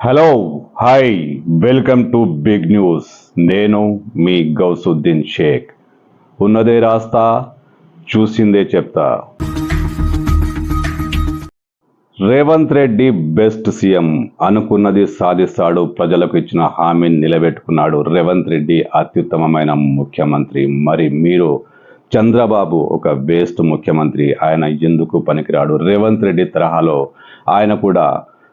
Hello hi welcome to big news. నేను మీ గౌసుద్దీన్ షేక్. ఉన్నదే రాస్తా, చూసిందే చెప్తా. రేవంత్ రెడ్డి బెస్ట్ సీఎం, అనుకున్నది సాధిస్తాడు, ప్రజలకు ఇచ్చిన హామీని నిలబెట్టుకున్నాడు. రేవంత్ రెడ్డి అత్యుత్తమమైన ముఖ్యమంత్రి. మరి మీరు చంద్రబాబు ఒక బెస్ట్ ముఖ్యమంత్రి, ఆయన ఎందుకు పనికిరాడు? రేవంత్ రెడ్డి తరహాలో ఆయన కూడా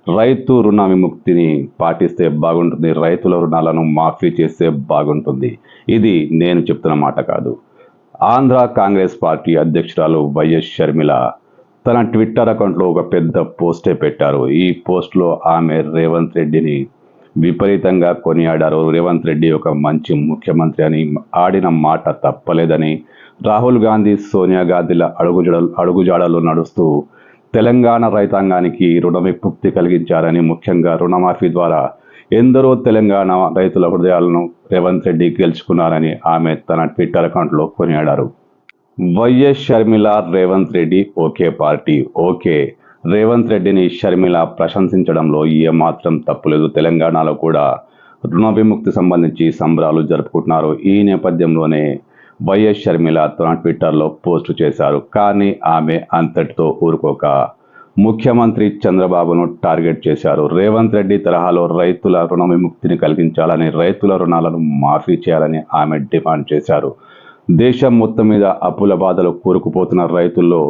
రైతు రుణ విముక్తిని పాటిస్తే బాగుంటుంది, రైతుల రుణాలను మాఫీ చేస్తే బాగుంటుంది. ఇది నేను చెప్తున్న మాట కాదు. ఆంధ్ర కాంగ్రెస్ పార్టీ అధ్యక్షురాలు వైఎస్ షర్మిల తన ట్విట్టర్ అకౌంట్లో ఒక పెద్ద పోస్టే పెట్టారు. ఈ పోస్ట్లో ఆమె రేవంత్ రెడ్డిని విపరీతంగా కొనియాడారు. రేవంత్ రెడ్డి ఒక మంచి ముఖ్యమంత్రి అని, ఆడిన మాట తప్పలేదని, రాహుల్ గాంధీ సోనియా గాంధీల అడుగుజాడలో నడుస్తూ తెలంగాణ రైతాంగానికి రుణ విముక్తి కలిగించారని, ముఖ్యంగా రుణమాఫీ ద్వారా ఎందరో తెలంగాణ రైతుల హృదయాలను రేవంత్ రెడ్డి గెలుచుకున్నారని ఆమె తన ట్విట్టర్ అకౌంట్లో కొనియాడారు. వైఎస్ షర్మిల రేవంత్ రెడ్డి ఒకే పార్టీ, ఓకే. రేవంత్ రెడ్డిని షర్మిల ప్రశంసించడంలో ఏమాత్రం తప్పులేదు. తెలంగాణలో కూడా రుణ విముక్తి సంబంధించి సంబరాలు జరుపుకుంటున్నారు. ఈ నేపథ్యంలోనే వైఎస్ షర్మిల తన ట్విట్టర్లో పోస్టు చేశారు. కానీ ఆమె అంతటితో ఊరుకోక ముఖ్యమంత్రి చంద్రబాబును టార్గెట్ చేశారు. రేవంత్ రెడ్డి తరహాలో రైతుల రుణ విముక్తిని కలిగించాలని, రైతుల రుణాలను మాఫీ చేయాలని ఆమె డిమాండ్ చేశారు. దేశం మొత్తం మీద అప్పుల బాధలు కూరుకుపోతున్న రైతుల్లో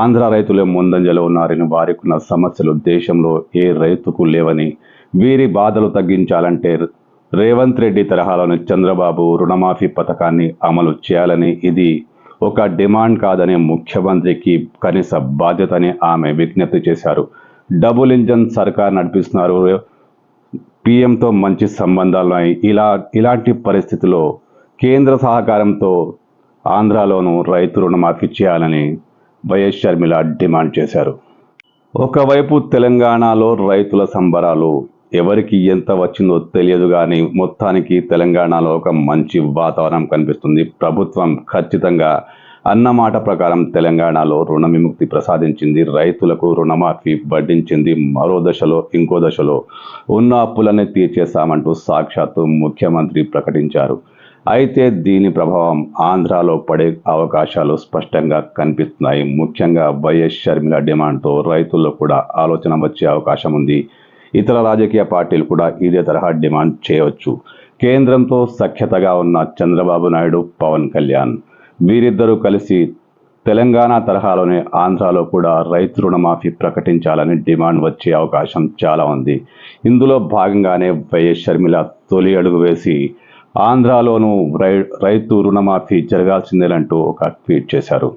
ఆంధ్ర రైతులే ముందంజలో ఉన్నారని, వారికి ఉన్న సమస్యలు దేశంలో ఏ రైతుకు లేవని, వీరి బాధలు తగ్గించాలంటే రేవంత్ రెడ్డి తరహాలోని చంద్రబాబు రుణమాఫీ పథకాన్ని అమలు చేయాలని, ఇది ఒక డిమాండ్ కాదనే ముఖ్యమంత్రికి కనీస బాధ్యత అని ఆమె విజ్ఞప్తి చేశారు. డబుల్ ఇంజన్ సర్కార్ నడిపిస్తున్నారు, పీఎంతో మంచి సంబంధాలున్నాయి. ఇలాంటి పరిస్థితుల్లో కేంద్ర సహకారంతో ఆంధ్రాలోనూ రైతు రుణమాఫీ చేయాలని వైఎస్ షర్మిల డిమాండ్ చేశారు. ఒకవైపు తెలంగాణలో రైతుల సంబరాలు, ఎవరికి ఎంత వచ్చిందో తెలియదు కానీ మొత్తానికి తెలంగాణలో ఒక మంచి వాతావరణం కనిపిస్తుంది. ప్రభుత్వం ఖచ్చితంగా అన్నమాట ప్రకారం తెలంగాణలో రుణ విముక్తి ప్రసాదించింది, రైతులకు రుణమాఫీ వడ్డించింది. మరో దశలో, ఇంకో దశలో ఉన్న అప్పులన్నీ తీర్చేస్తామంటూ సాక్షాత్తు ముఖ్యమంత్రి ప్రకటించారు. అయితే దీని ప్రభావం ఆంధ్రాలో పడే అవకాశాలు స్పష్టంగా కనిపిస్తున్నాయి. ముఖ్యంగా వైఎస్ షర్మిల డిమాండ్తో రైతుల్లో కూడా ఆలోచన వచ్చే అవకాశం ఉంది. ఇతర రాజకీయ పార్టీలు కూడా ఇదే తరహా డిమాండ్ చేయవచ్చు. కేంద్రంతో సఖ్యతగా ఉన్న చంద్రబాబు నాయుడు, పవన్ కళ్యాణ్, వీరిద్దరూ కలిసి తెలంగాణ తరహాలోనే ఆంధ్రాలో కూడా రైతు రుణమాఫీ ప్రకటించాలని డిమాండ్ వచ్చే అవకాశం చాలా ఉంది. ఇందులో భాగంగానే వైఎస్ షర్మిల తొలి అడుగు వేసి ఆంధ్రాలోనూ రైతు రుణమాఫీ జరగాల్సిందేనంటూ ఒక ట్వీట్ చేశారు.